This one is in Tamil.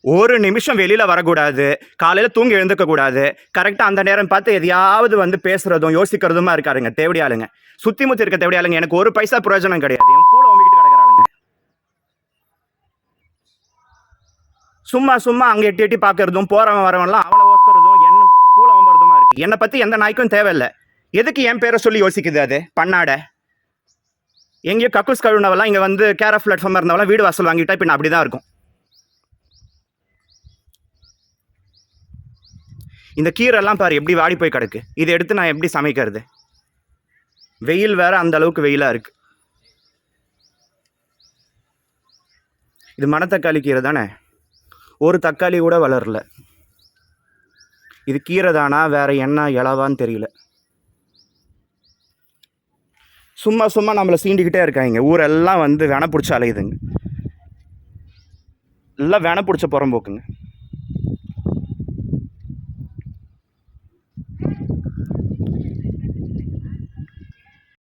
ஒரு நிமிஷம் வெளியில் வரக்கூடாது, காலையில் தூங்கி எழுந்துக்கக்கூடாது, கரெக்டாக அந்த நேரம் பார்த்து எதையாவது வந்து பேசுகிறதும் யோசிக்கிறதுமா இருக்காருங்க தேவடி ஆளுங்க. சுற்றி முற்றி இருக்க தேவடி ஆளுங்க. எனக்கு ஒரு பைசா பிரயோஜனம் கிடையாது. என் பூளை ஓம்பிக்கிட்டு கிடக்கிறாளுங்க. சும்மா சும்மா அங்கே எட்டி எட்டி பார்க்கறதும் போகிறவன் வரவன்லாம் அவளை ஓக்கிறதும் என்ன பூளை ஓம்புறதுமா இருக்குது. என்னை பற்றி எந்த நாய்க்கும் தேவையில்லை. எதுக்கு என் பேரை சொல்லி யோசிக்குது அது பண்ணாட? எங்கேயோ கக்கூஸ் கழுவுனவெல்லாம் இங்கே வந்து கேர் ஆஃப் பிளாட்ஃபார்மாக இருந்தவெல்லாம் வீடு வாசல் வாங்கிட்டா இப்போ அப்படி தான் இருக்கும். இந்த கீரைலாம் பாரு எப்படி வாடி போய் கிடக்கு. இதை எடுத்து நான் எப்படி சமைக்கிறது? வெயில் வேற அந்த அளவுக்கு வெயிலாக இருக்குது. இது மணத்தக்காளி கீரை தானே, ஒரு தக்காளி கூட வளரல. இது கீரை தானா வேற என்ன இலவான்னு தெரியல. சும்மா சும்மா நம்மளை சீண்டிக்கிட்டே இருக்காங்க. ஊரெல்லாம் வந்து வென பிடிச்ச அலையுதுங்க. எல்லாம் வென பிடிச்ச புறம்போக்குங்க.